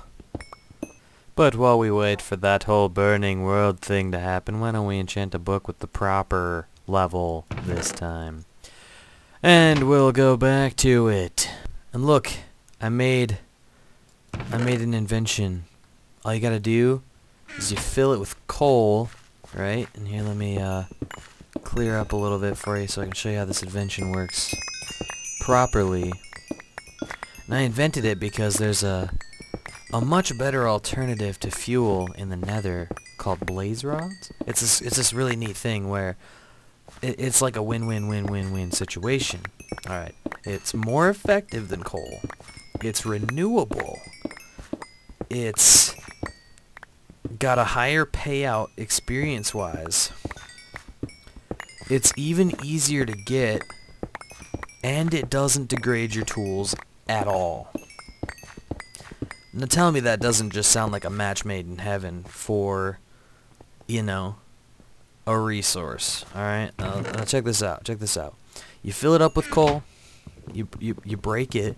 But while we wait for that whole burning world thing to happen, why don't we enchant a book with the proper level this time? And we'll go back to it. And look, I made an invention. All you gotta do is you fill it with coal, right? And here, let me clear up a little bit for you so I can show you how this invention works properly. And I invented it because there's a much better alternative to fuel in the nether called blaze rods. It's this really neat thing where it's like a win-win-win-win-win situation. Alright, it's more effective than coal. It's renewable. It's got a higher payout experience-wise. It's even easier to get, and it doesn't degrade your tools at all. Now tell me that doesn't just sound like a match made in heaven for, you know, a resource. Alright, now check this out, check this out. You fill it up with coal, you break it.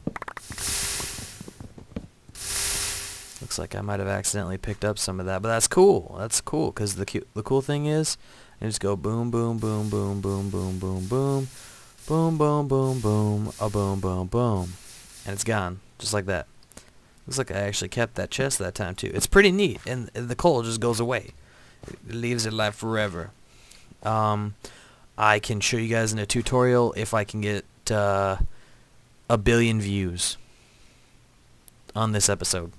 Looks like I might have accidentally picked up some of that, but that's cool. That's cool, because the cool thing is, you just go boom, boom, boom, boom, boom, boom, boom, boom, boom, boom, boom, boom, a boom, boom, boom, and it's gone, just like that. Looks like I actually kept that chest that time too. It's pretty neat, and the coal just goes away. It leaves it alive forever. I can show you guys in a tutorial if I can get 1 billion views on this episode.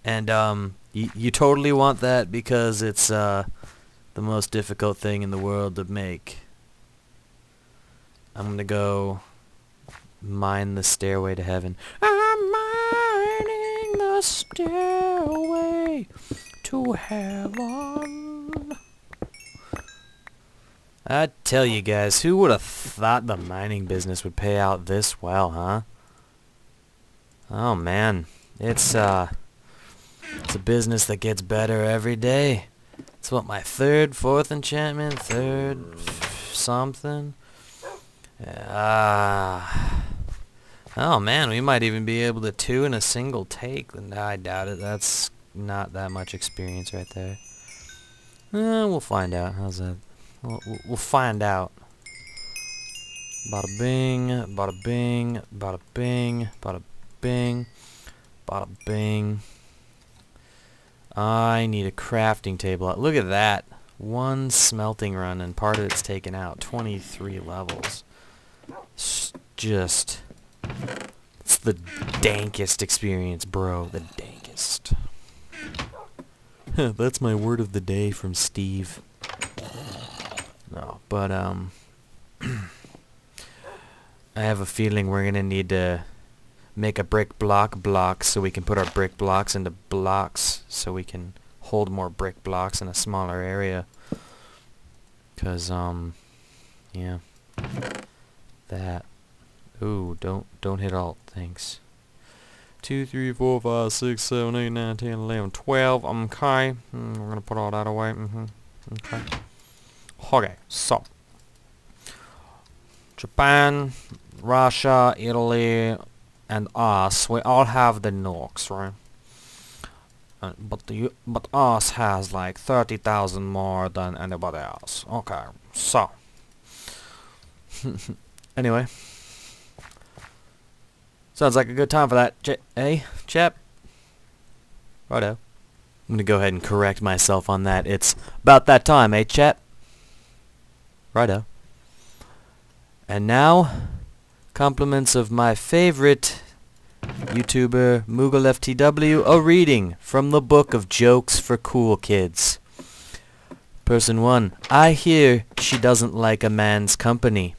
And you totally want that because it's the most difficult thing in the world to make. I'm gonna go mine the stairway to heaven. I'm mining the stairway to heaven. I tell you guys, who would have thought the mining business would pay out this well, huh? Oh man, it's a business that gets better every day. It's what, my third, fourth enchantment, third something. Oh man, we might even be able to 2 in a single take. I doubt it. That's not that much experience right there. We'll find out. How's that? We'll find out. Bada bing, bada bing, bada bing, bada bing, bada bing. I need a crafting table. Look at that. 1 smelting run and part of it's taken out. 23 levels. It's just... it's the dankest experience, bro. The dankest. That's my word of the day from Steve. No, but I have a feeling we're gonna need to make a brick block so we can put our brick blocks into blocks so we can hold more brick blocks in a smaller area. 'Cause yeah. That. Ooh, don't hit alt, thanks. 2, 3, 4, 5, 6, 7, 8, 9, 10, 11, 12. Okay. We're gonna put all that away. Okay. Okay, so Japan, Russia, Italy, and us, we all have the nukes, right? But us has like 30,000 more than anybody else. Okay, so anyway, sounds like a good time for that, chap? Righto. I'm gonna go ahead and correct myself on that. It's about that time, chap? Righto. And now, compliments of my favorite YouTuber, MoogleFTW, a reading from the book of jokes for cool kids. Person 1, I hear she doesn't like a man's company.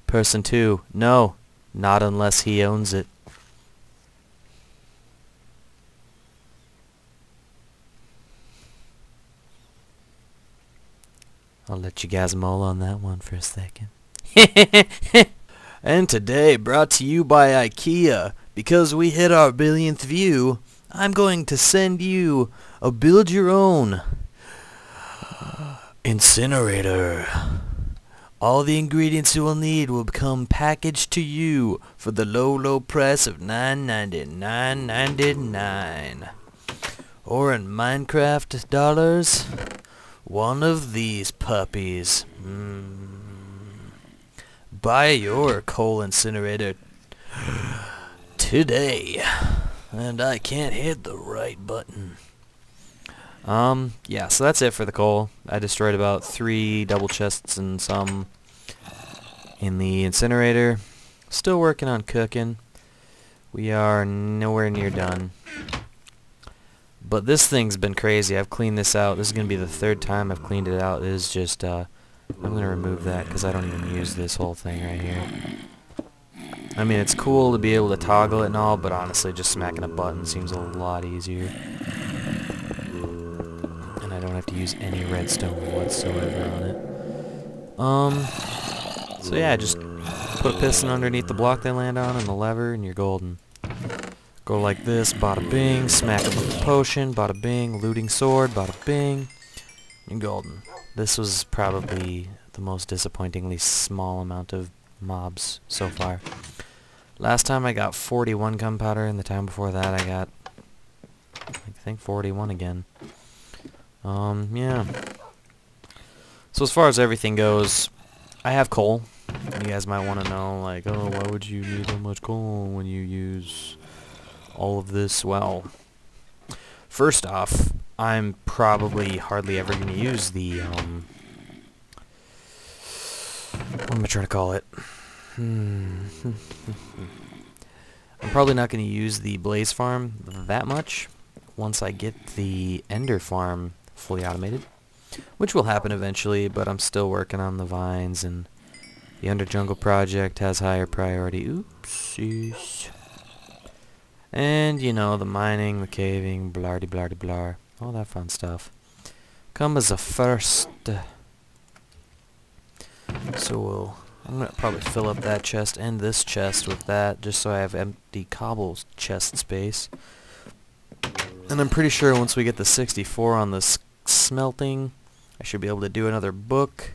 Person 2, no, not unless he owns it. I'll let you guys mull on that one for a second. And today, brought to you by IKEA, because we hit our 1 billionth view, I'm going to send you a build your own incinerator. All the ingredients you will need will come packaged to you for the low price of $9.99. Or in Minecraft dollars, one of these puppies. Buy your coal incinerator today. And I can't hit the right button. Yeah, so that's it for the coal. I destroyed about 3 double chests and some in the incinerator. Still working on cooking. We are nowhere near done. But this thing's been crazy. I've cleaned this out. This is going to be the 3rd time I've cleaned it out. It is just, I'm going to remove that because I don't even use this whole thing right here. I mean, it's cool to be able to toggle it and all, but honestly, just smacking a button seems a lot easier. And I don't have to use any redstone whatsoever on it. So yeah, just put a piston underneath the block they land on and the lever, and you're golden. Go like this, bada bing, smack it with a potion, bada bing, looting sword, bada bing, you're golden. This was probably the most disappointingly small amount of mobs so far. Last time I got 41 gunpowder, and the time before that I got, I think, 41 again. Yeah. So as far as everything goes, I have coal. You guys might want to know, like, oh, why would you need that much coal when you use all of this? Well, first off, I'm probably hardly ever going to use the, what am I trying to call it? I'm probably not going to use the blaze farm that much once I get the ender farm fully automated, which will happen eventually, but I'm still working on the vines, and the Under Jungle project has higher priority. Oopsies. And, you know, the mining, the caving, blardy blardy blar, all that fun stuff come as a first. So I'm going to probably fill up that chest and this chest with that, just so I have empty cobble chest space. And I'm pretty sure once we get the 64 on the smelting, I should be able to do another book.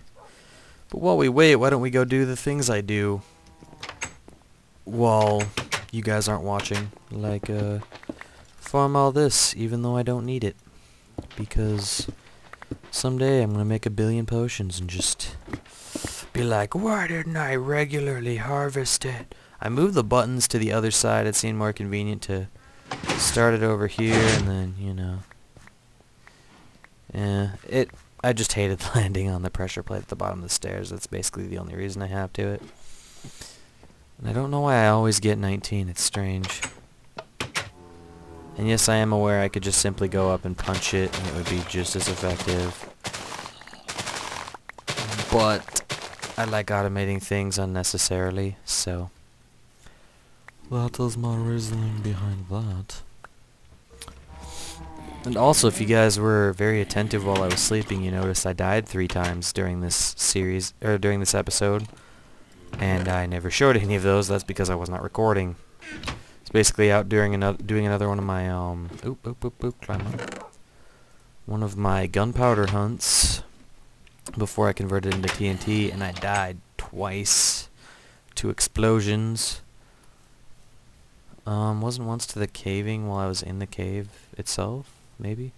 But while we wait, why don't we go do the things I do while you guys aren't watching? Like, farm all this, even though I don't need it. Because someday I'm going to make 1 billion potions and just be like, why didn't I regularly harvest it? I moved the buttons to the other side. It seemed more convenient to start it over here and then, you know. Yeah, I just hated landing on the pressure plate at the bottom of the stairs. That's basically the only reason I have to it. And I don't know why I always get 19. It's strange. And yes, I am aware I could just simply go up and punch it and it would be just as effective. But I like automating things unnecessarily, so that is my reasoning behind that. And also, if you guys were very attentive while I was sleeping, you noticed I died 3 times during this series, or during this episode. And I never showed any of those. That's because I was not recording. It's basically out doing another one of my, climb up. One of my gunpowder hunts before I converted into TNT, and I died twice to explosions. Wasn't once to the caving while I was in the cave itself, maybe?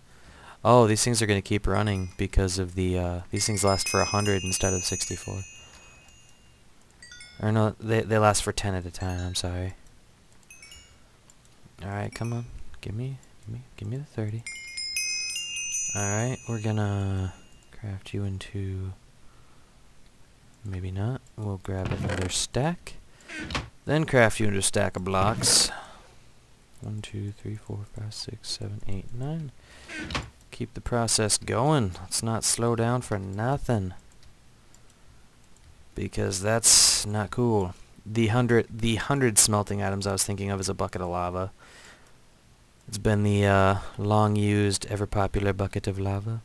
Oh, these things are going to keep running because of the, these things last for 100 instead of 64. Or no, they last for 10 at a time, I'm sorry. Alright, come on. Give me the 30. Alright, we're gonna craft you into, maybe not. We'll grab another stack. Then craft you into a stack of blocks. 1, 2, 3, 4, 5, 6, 7, 8, 9. Keep the process going. Let's not slow down for nothing. Because that's not cool. The 100 smelting items I was thinking of is a bucket of lava. It's been the long used, ever popular bucket of lava.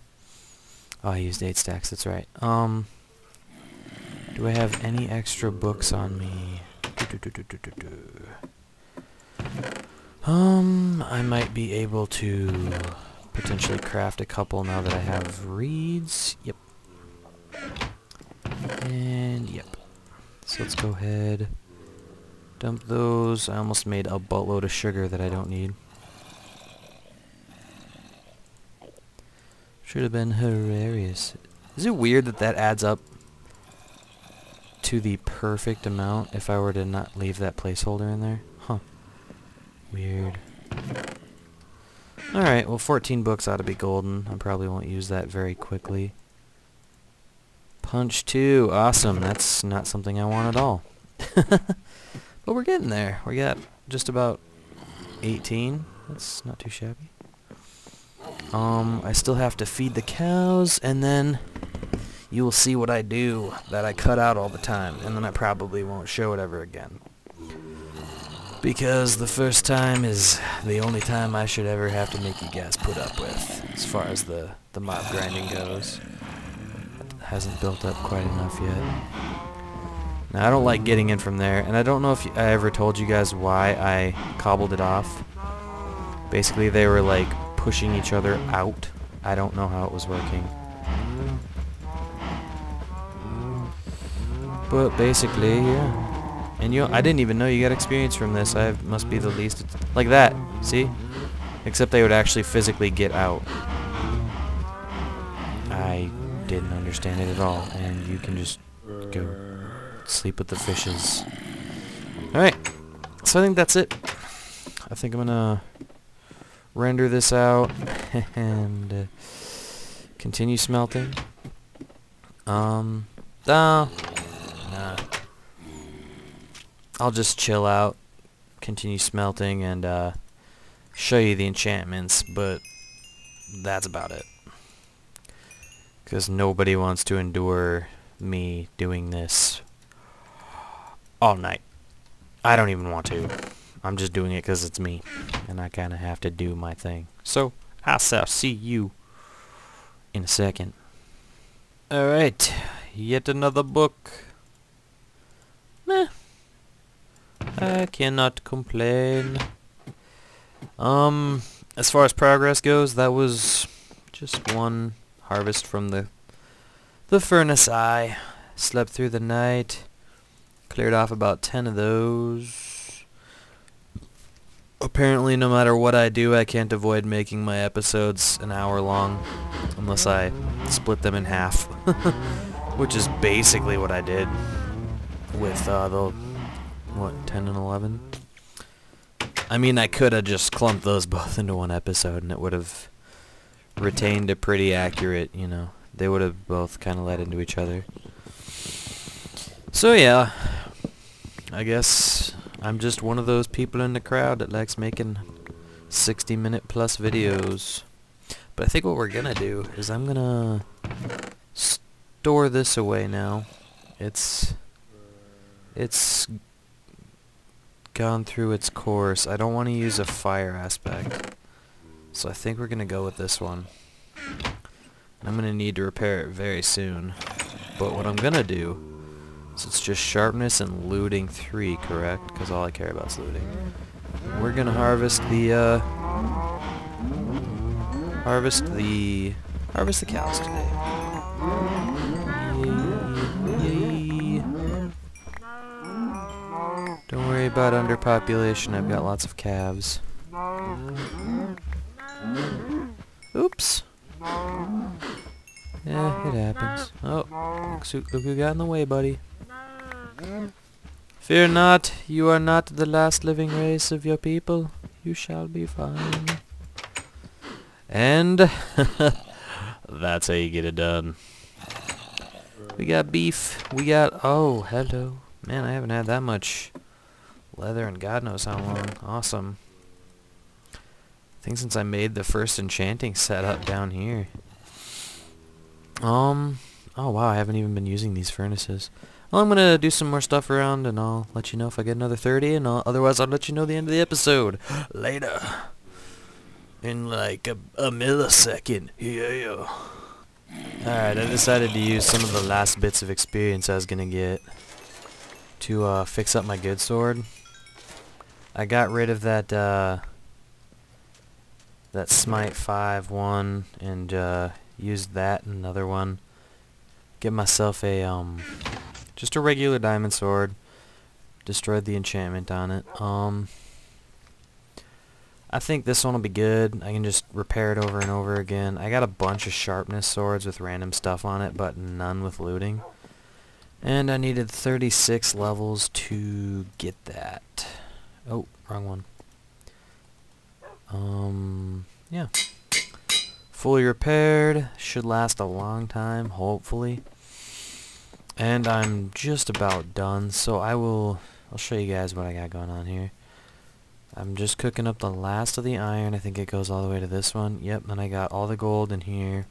Oh, I used 8 stacks, that's right. Do I have any extra books on me? I might be able to potentially craft a couple now that I have reeds. Yep. And yep. So let's go ahead, dump those. I almost made a buttload of sugar that I don't need. Should have been hilarious. Is it weird that that adds up to the perfect amount if I were to not leave that placeholder in there? Huh. Weird. Alright, well 14 books ought to be golden. I probably won't use that very quickly. Punch 2. Awesome. That's not something I want at all. But we're getting there. We got just about 18. That's not too shabby. I still have to feed the cows, and then you will see what I do that I cut out all the time, and then I probably won't show it ever again. Because the first time is the only time I should ever have to make you guys put up with, as far as the mob grinding goes. Hasn't built up quite enough yet. Now, I don't like getting in from there, and I don't know if I ever told you guys why I cobbled it off. Basically, they were like pushing each other out. I don't know how it was working. But basically, yeah. And I didn't even know you got experience from this. I must be the least. Like that, see? Except they would actually physically get out. I didn't understand it at all. And you can just go sleep with the fishes. Alright, so I think that's it. I think I'm gonna render this out and continue smelting. Nah. I'll just chill out, continue smelting, and show you the enchantments, but that's about it. Because nobody wants to endure me doing this all night. I don't even want to. I'm just doing it because it's me, and I kind of have to do my thing. So, I'll see you in a second. Alright, yet another book. Meh. I cannot complain. As far as progress goes, that was just one harvest from the furnace eye. Slept through the night. Cleared off about 10 of those. Apparently, no matter what I do, I can't avoid making my episodes an hour long. Unless I split them in half. Which is basically what I did with the, what, 10 and 11? I mean, I could have just clumped those both into one episode and it would have retained a pretty accurate, you know, they would have both kind of led into each other. So yeah, I guess I'm just one of those people in the crowd that likes making 60-minute plus videos. But I think what we're gonna do is I'm gonna store this away now. It's gone through its course. I don't want to use a fire aspect, so I think we're gonna go with this one. I'm gonna need to repair it very soon. But what I'm gonna do is it's just sharpness and looting 3, correct? Because all I care about is looting. We're gonna harvest the cows today. Yay. Don't worry about underpopulation. I've got lots of calves. Oops. Yeah, it happens. Oh, look who got in the way, buddy. Fear not, you are not the last living race of your people. You shall be fine. And that's how you get it done. We got beef. We got... Oh, hello. Man, I haven't had that much leather in God knows how long. Awesome. I think since I made the first enchanting setup down here. Oh wow, I haven't even been using these furnaces. Well, I'm gonna do some more stuff around and I'll let you know if I get another 30 and otherwise I'll let you know the end of the episode. Later. In like a millisecond. Yeah. Alright, I decided to use some of the last bits of experience I was gonna get to fix up my good sword. I got rid of that that Smite 5 one and used that and another one. Get myself a Just a regular diamond sword. Destroyed the enchantment on it. I think this one will be good. I can just repair it over and over again. I got a bunch of sharpness swords with random stuff on it, but none with looting. And I needed 36 levels to get that. Oh, wrong one. Yeah. Fully repaired. Should last a long time, hopefully. And I'm just about done, so I'll show you guys what I got going on here. I'm just cooking up the last of the iron. I think it goes all the way to this one. Yep, and I got all the gold in here.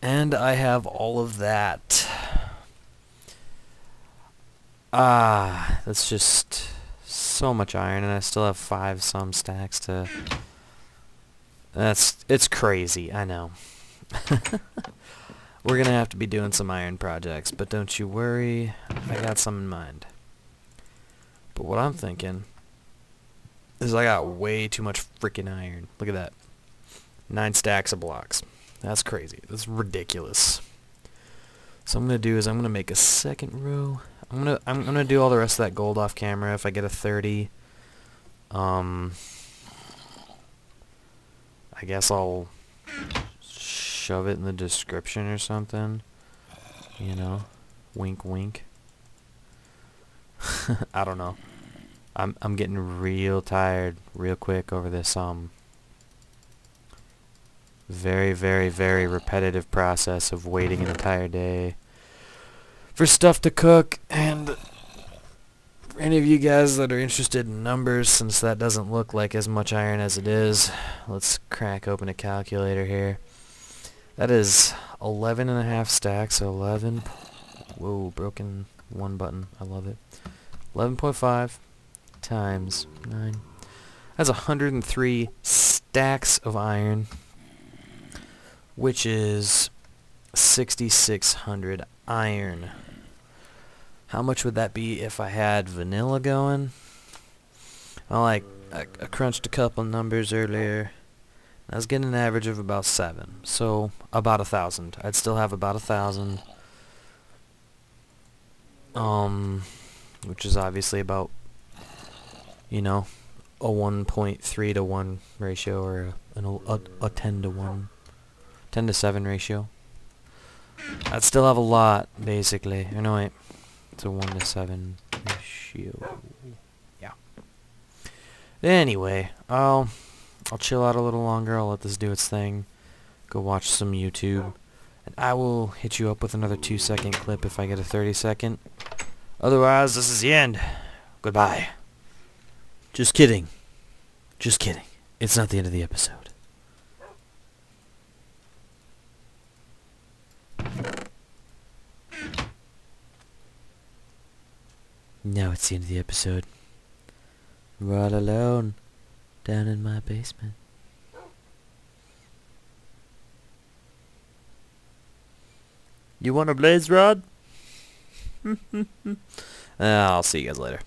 And I have all of that. That's just so much iron, and I still have 5 some stacks to... It's crazy, I know. We're gonna have to be doing some iron projects, but don't you worry, I got some in mind. But what I'm thinking is I got way too much freaking iron. Look at that. 9 stacks of blocks. That's crazy. That's ridiculous. So I'm gonna do is I'm gonna make a second row. I'm gonna do all the rest of that gold off camera if I get a 30. I guess I'll shove it in the description or something. You know, wink wink. I don't know. I'm getting real tired real quick over this very, very, very repetitive process of waiting an entire day for stuff to cook. And for any of you guys that are interested in numbers, since that doesn't look like as much iron as it is, let's crack open a calculator here. That is 11.5 stacks, so 11... Whoa, broken one button. I love it. 11.5 times 9. That's 103 stacks of iron, which is 6,600 iron. How much would that be if I had vanilla going? Well, I crunched a couple numbers earlier. I was getting an average of about 7, so about 1,000. I'd still have about 1,000. Which is obviously about, you know, a 1.3 to 1 ratio, or a 10 to 1, 10 to 7 ratio. I'd still have a lot, basically. Or no, wait, it's a 1 to 7 ratio. Yeah. Anyway, I'll chill out a little longer. I'll let this do its thing. Go watch some YouTube. And I will hit you up with another 2-second clip if I get a 30-second. Otherwise, this is the end. Goodbye. Just kidding. Just kidding. It's not the end of the episode. Now it's the end of the episode. We're all alone down in my basement. You want a blaze rod? I'll see you guys later.